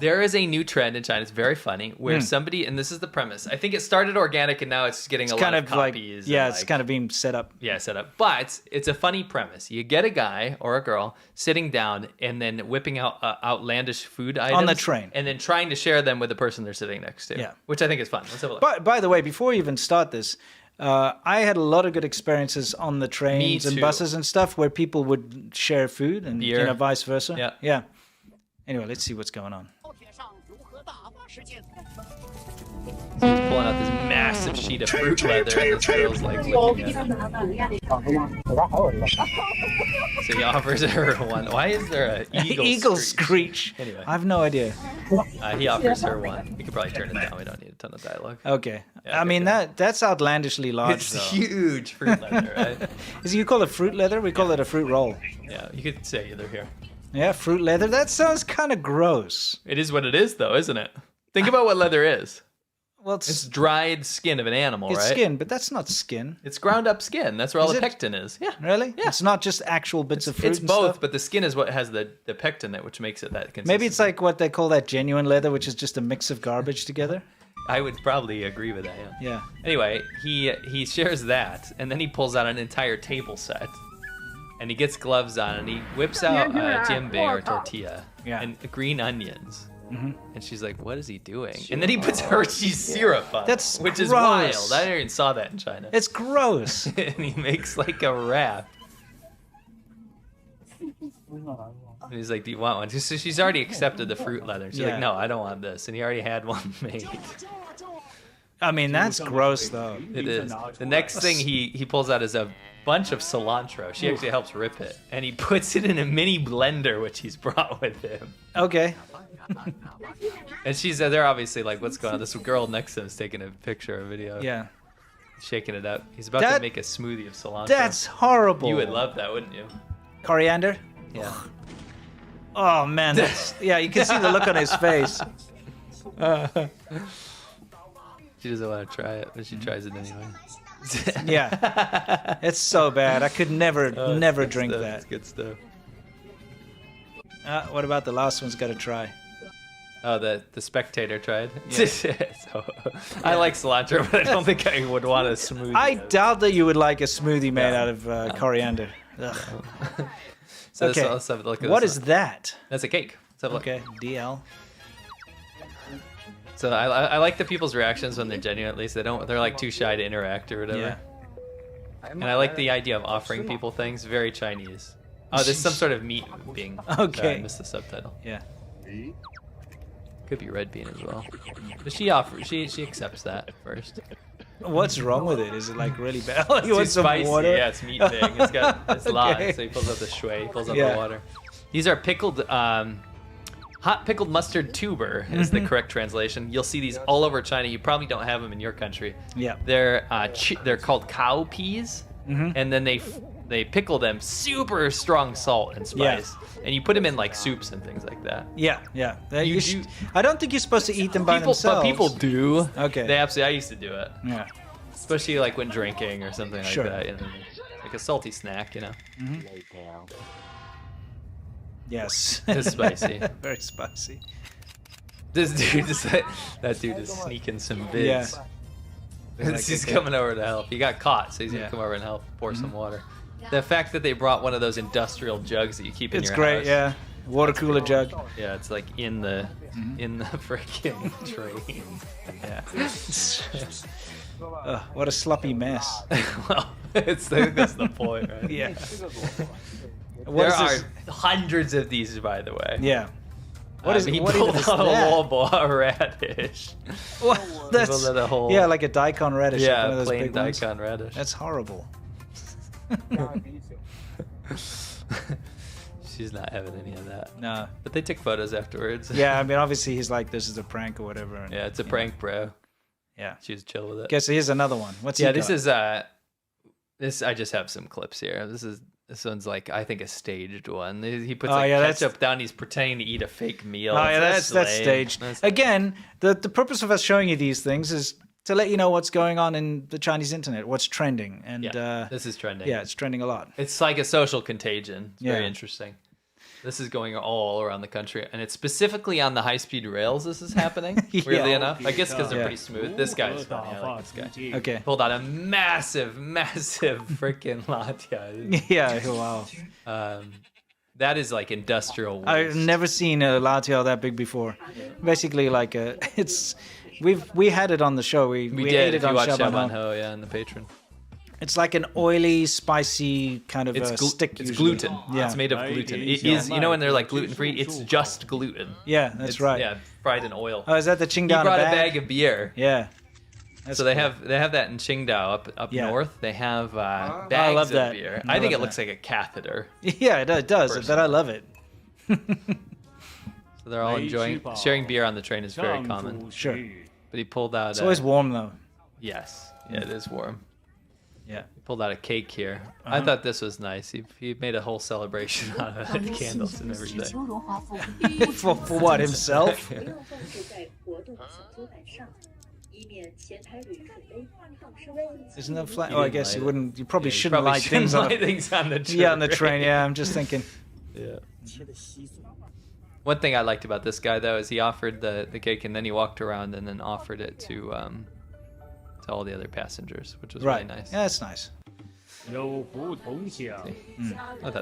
There is a new trend in China. It's very funny where somebody, and this is the premise. I think it started organic and now it's getting a lot of copies. It's kind of being set up. Yeah, set up. But it's a funny premise. You get a guy or a girl sitting down and then whipping out outlandish food items on the train, and then trying to share them with the person they're sitting next to. Yeah, which I think is fun. Let's have a look. By the way, before we even start this, I had a lot of good experiences on the trains and buses and stuff where people would share food and vice versa. Yeah. Anyway, let's see what's going on. So he's pulling out this massive sheet of fruit leather and this girl's like looking at it. So he offers her one. Why is there an eagle screech? Anyway. I have no idea. He offers her one. We could probably turn it down. We don't need a ton of dialogue. Okay. I mean, that's outlandishly large, It's huge fruit leather, right? You call it fruit leather? We call it a fruit roll. Yeah, you could say either here. Yeah, fruit leather. That sounds kind of gross. It is what it is, though, isn't it? Think about what leather is. Well, it's dried skin of an animal, right? It's skin, but that's not skin. It's ground up skin. That's where all the pectin is. Yeah. Really? Yeah. It's not just actual bits of fruit. It's both, but the skin is what has the pectin in it, which makes it that consistent. Maybe it's like what they call that genuine leather, which is just a mix of garbage together. I would probably agree with that. Yeah. Anyway, he shares that, and then he pulls out an entire table set, and he gets gloves on, and he whips out jianbei or tortilla and green onions. Mm-hmm. And she's like, what is he doing? And then he puts Hershey's syrup on which is gross. wild. I never even saw that in China. It's gross. And he makes like a wrap. And he's like, do you want one? So she's already accepted the fruit leather. She's like, no, I don't want this. And he already had one made. I mean, that's gross, though. It is. The next thing he pulls out is a bunch of cilantro. She actually helps rip it. And he puts it in a mini blender, which he's brought with him. Okay. And they're obviously like, what's going on? This girl next to him is taking a picture or video. Yeah. Shaking it up. He's about to make a smoothie of cilantro. That's horrible. You would love that, wouldn't you? Coriander? Yeah. Oh, man. Yeah, you can see the look on his face. She doesn't want to try it, but she tries it anyway. Yeah. It's so bad. I could never drink that. It's good stuff. What about the last one's got to try? Oh, the spectator tried. Yeah. I like cilantro, but I don't think I would want a smoothie. I doubt that you would like a smoothie made out of coriander. Ugh. So okay. let's have a look at what is that? That's a cake. Let's have a look. Okay, DL. So I like the people's reactions when they're genuine. At least they're like too shy to interact or whatever. Yeah. And I like the idea of offering people things. Very Chinese. Oh, there's some sort of meat being. Okay. Sorry, I missed the subtitle. Yeah. Could be red bean as well. But she accepts that at first. What's wrong with it? Is it like really bad? Like, It's too spicy. Some water? Yeah, it's meat thing. It's lime, so he pulls out the shui, pulls out the water. These are pickled, hot pickled mustard tuber is the correct translation. You'll see these all over China. You probably don't have them in your country. Yeah. They're called cow peas, and then they pickle them super strong salt and spice, and you put them in like soups and things like that. Yeah. I don't think you're supposed to eat them by themselves. But people do. Okay. They absolutely. I used to do it. Yeah. Especially like when drinking or something like that. You know, like a salty snack, you know. Yes. It's spicy. Very spicy. This dude that dude is sneaking some vids. Yeah. He's coming over to help. He got caught, so he's gonna come over and help pour some water. The fact that they brought one of those industrial jugs that you keep in your house. It's great, yeah. Water cooler jug. Yeah, it's like in the freaking train. Yeah. What a sloppy mess. Well, that's the point, right? Yeah. There are hundreds of these, by the way. Yeah. He pulled out a whole radish. What? That's like a daikon radish. Yeah, one of those plain big ones. daikon radish. That's horrible. She's not having any of that. No. But they took photos afterwards. Yeah, I mean, obviously he's like, this is a prank or whatever. And, yeah, it's a prank, bro. Yeah. She was chill with it. Okay, so here's another one. What's he got? This I just have some clips here. This one's like, I think, a staged one. He puts ketchup down. He's pretending to eat a fake meal. Oh, yeah, that's staged. Again, the purpose of us showing you these things is to let you know what's going on in the Chinese internet, what's trending. And this is trending. Yeah, it's trending a lot. It's like a social contagion. It's very interesting. This is going all around the country, and it's specifically on the high-speed rails this is happening, weirdly enough. I guess because they're pretty smooth. This guy is funny. I like this guy. Okay. Pulled out a massive freaking latte. Yeah, wow. That is like industrial waste. I've never seen a latte that big before. Basically, like we had it on the show. We did. ate it if on you watched Shabanho. yeah, in the Patreon. It's like an oily, spicy kind of stick. It's usually. gluten. Yeah. It's made of gluten. It is, you know, when they're like gluten-free, it's just gluten. Yeah, that's right. Yeah, fried in oil. Oh, is that the Qingdao? He brought a bag of beer. Yeah. So they have that in Qingdao up north. They have bags I love that. of beer. I think it looks like a catheter. Yeah, it does. But I love it. So they're all sharing beer on the train is very common. Sure. But he pulled out. It's always warm though. Yes. Yeah, it is warm. Yeah. He pulled out a cake here. I thought this was nice. He made a whole celebration out of it, candles and everything. for what, himself? Isn't that flat? Oh, I guess you wouldn't. You probably shouldn't light things on the train. Yeah, on the train. Yeah, I'm just thinking. Yeah. One thing I liked about this guy though is he offered the cake and then he walked around and then offered it to all the other passengers, which was really nice. Yeah, that's nice. I thought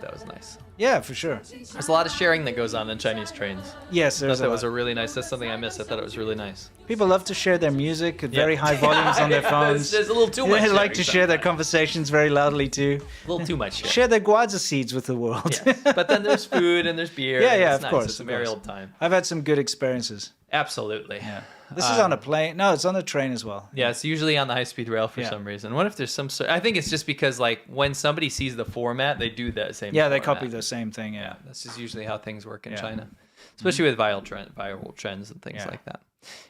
that was nice. Yeah, for sure. There's a lot of sharing that goes on in Chinese trains. Yes, there's that was a really nice. That's something I missed. I thought it was really nice. People love to share their music at very high volumes on their phones. There's a little too much. They like to share their conversations very loudly too. A little too much. Share their guaza seeds with the world. Yes. But then there's food and there's beer. Yeah, it's of course. It's a merry old time. I've had some good experiences. Absolutely. Yeah. This is on a plane. No, it's on a train as well. Yeah, it's usually on the high-speed rail for some reason. What if there's some sort... I think it's just because, like, when somebody sees the format, they do that same Yeah, format. they copy the same thing, yeah. That's just usually how things work in China. Especially with viral trends and things like that.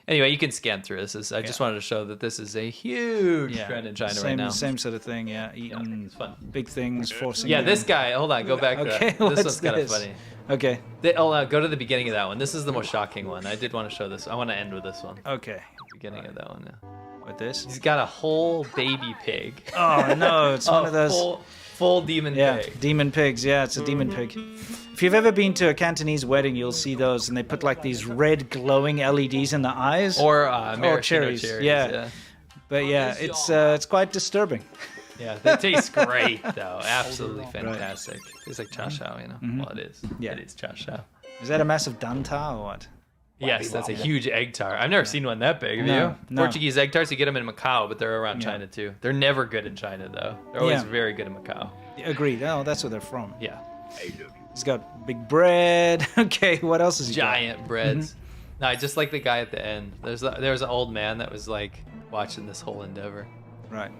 Anyway, you can scan through this. I just wanted to show that this is a huge trend in China right now. Same sort of thing, eating big things, forcing... Yeah, this guy... Hold on, go back to that. This one's kind of funny. Okay. Go to the beginning of that one. This is the most shocking one. I did want to show this. I want to end with this one. Okay. Beginning of that one, yeah. With this? He's got a whole baby pig. Oh, no, it's one of those... Full demon pig. Yeah, demon pigs. Yeah, it's a demon pig. If you've ever been to a Cantonese wedding, you'll see those, and they put like these red glowing LEDs in the eyes. Or cherries. Yeah. But yeah, it's quite disturbing. Yeah, it tastes great though. Absolutely fantastic. It's like cha shao, you know. Well, it is. Yeah, it is cha shao. Is that a massive danta or what? Yes, that's a huge egg tart. I've never seen one that big. Have you? No. Portuguese egg tarts, you get them in Macau, but they're around China too. They're never good in China though. They're always very good in Macau. Agreed. Oh, that's where they're from. Yeah. He's got big bread. Okay, what else is he Giant breads. No, I just like the guy at the end. There's an old man that was like watching this whole endeavor. Right.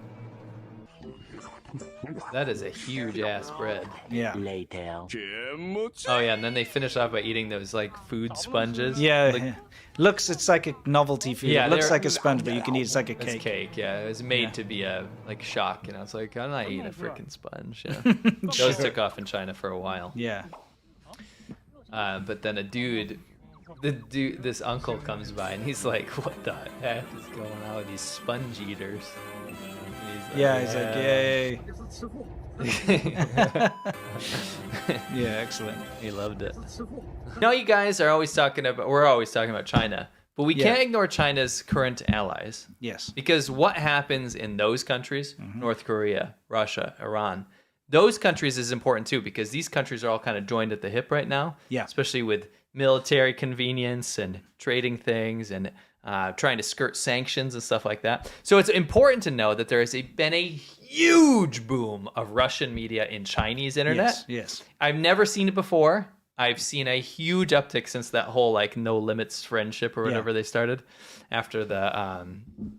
That is a huge ass bread. Yeah. Oh yeah, and then they finish off by eating those like food sponges. Yeah. Like, it's like a novelty food. Yeah, it looks like a sponge, but you can eat it's like a cake. It's cake, yeah. It was made to be a like shock, you know. It's like I'm not eating a freaking sponge. Yeah. Those took off in China for a while. Yeah. But then this uncle comes by and he's like, "What the heck is going on with these sponge eaters?" He's like, yay. Yeah, excellent. He loved it. Now you guys are always we're always talking about China, but we can't ignore China's current allies. Yes. Because what happens in those countries, North Korea, Russia, Iran, those countries is important too, because these countries are all kind of joined at the hip right now. Yeah. Especially with military convenience and trading things and trying to skirt sanctions and stuff like that. So it's important to know that there has been a huge boom of Russian media in Chinese internet. Yes. I've never seen it before. I've seen a huge uptick since that whole like no limits friendship or whatever they started after the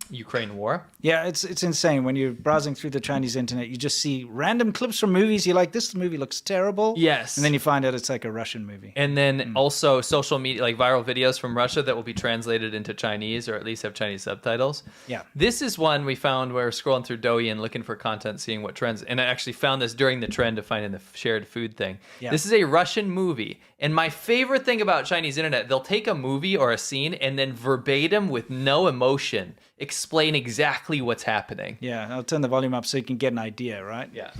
Ukraine war. Yeah, it's insane. When you're browsing through the Chinese internet, you just see random clips from movies. You're like, this movie looks terrible. Yes. And then you find out it's like a Russian movie. And then also social media, like viral videos from Russia that will be translated into Chinese or at least have Chinese subtitles. Yeah. This is one we found where we're scrolling through Douyin looking for content, seeing what trends. And I actually found this during the trend of finding the shared food thing. Yeah. This is a Russian movie. And my favorite thing about Chinese internet, they'll take a movie or a scene and then verbatim with no emotion explain exactly what's happening. Yeah, I'll turn the volume up so you can get an idea, right? Yeah.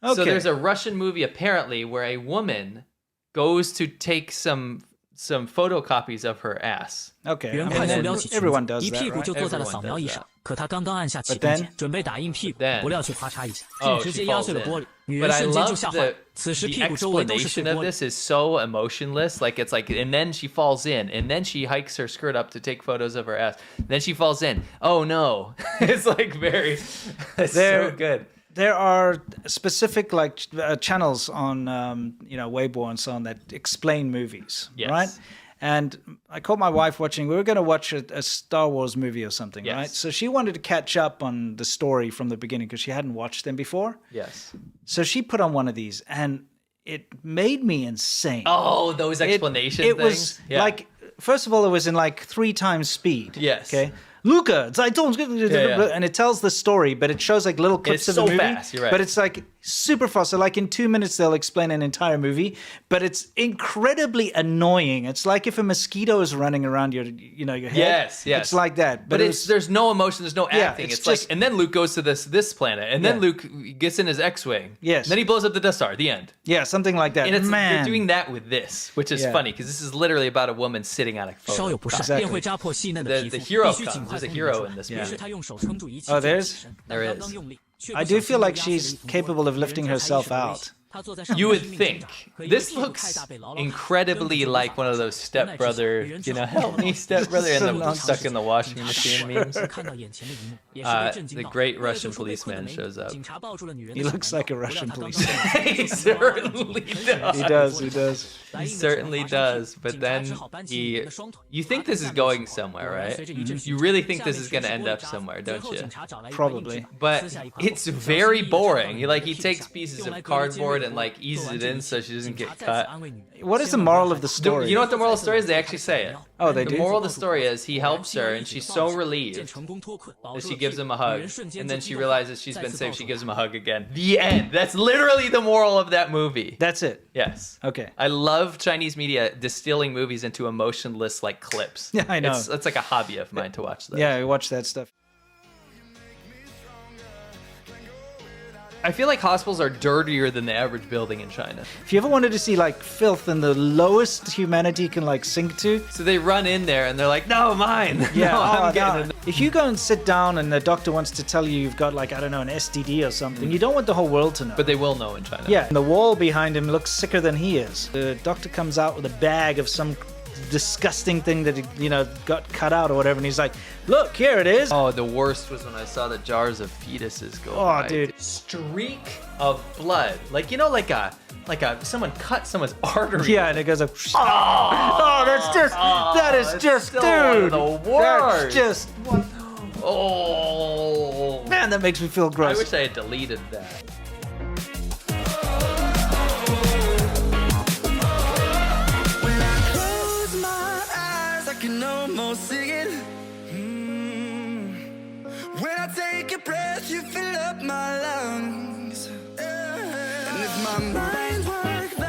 Okay. So there's a Russian movie apparently where a woman goes to take some photocopies of her ass. Okay. Everyone does that, right? 就坐在了扫描仪上，可他刚刚按下启动键，准备打印屁股，不料却啪嚓一下，直接压碎了玻璃。女人瞬间就吓坏了。此时屁股周围都是碎玻璃。 The explanation of this is so emotionless. Like it's like, and then she falls in, and then she hikes her skirt up to take photos of her ass. Then she falls in. Oh no! It's like very. It's so good. There are specific like channels on Weibo and so on that explain movies, right? And I caught my wife watching. We were going to watch a Star Wars movie or something, right? So she wanted to catch up on the story from the beginning because she hadn't watched them before. Yes. So she put on one of these, and it made me insane. Oh, those explanation things. It was like, first of all, it was in like 3 times speed. Yes. Okay. Luca, and it tells the story, but it shows like little clips of the movie. Fast, you're right. But it's like super fast. So like in 2 minutes, they'll explain an entire movie, but it's incredibly annoying. It's like if a mosquito is running around your head. Yes. It's like that. But there's no emotion, there's no acting. It's just, like, and then Luke goes to this planet, and then Luke gets in his X-Wing. Yes. And then he blows up the Death Star, the end. Yeah, something like that. And they're doing that with this, which is funny, because this is literally about a woman sitting on a photo. Exactly. The hero comes. There's a hero in this movie. Oh, there is? There is. I do feel like she's capable of lifting herself out. You would think. This looks incredibly like one of those stepbrother, help me stepbrother, and the stuck in the washing machine memes. The great Russian policeman shows up. He looks like a Russian policeman. He certainly does. He does. He certainly does. But then you think this is going somewhere, right? You really think this is going to end up somewhere, don't you? Probably. But it's very boring. He takes pieces of cardboard and like eases it in so she doesn't get cut. What is the moral of the story? You know what the moral of the story is? They actually say it. Oh, they do? The moral of the story is he helps her and she's so relieved that she gives him a hug. And then she realizes she's been saved. She gives him a hug again. The end. That's literally the moral of that movie. That's it? Yes. Okay. I love Chinese media distilling movies into emotionless like clips. Yeah, I know. It's like a hobby of mine to watch that. Yeah, I watch that stuff. I feel like hospitals are dirtier than the average building in China. If you ever wanted to see like filth and the lowest humanity can like sink to, so they run in there and they're like, "No, mine." Yeah, no, if you go and sit down and the doctor wants to tell you you've got like, I don't know, an STD or something, you don't want the whole world to know. But they will know in China. Yeah, and the wall behind him looks sicker than he is. The doctor comes out with a bag of some disgusting thing that got cut out or whatever, and he's like, "Look, here it is." Oh, the worst was when I saw the jars of fetuses go by. Dude, streak of blood, like someone cut someone's artery. Yeah, and it goes like, that is just, dude, the worst. That's just, oh man, that makes me feel gross. I wish I had deleted that. When I take a breath, you fill up my lungs. And if my mind worked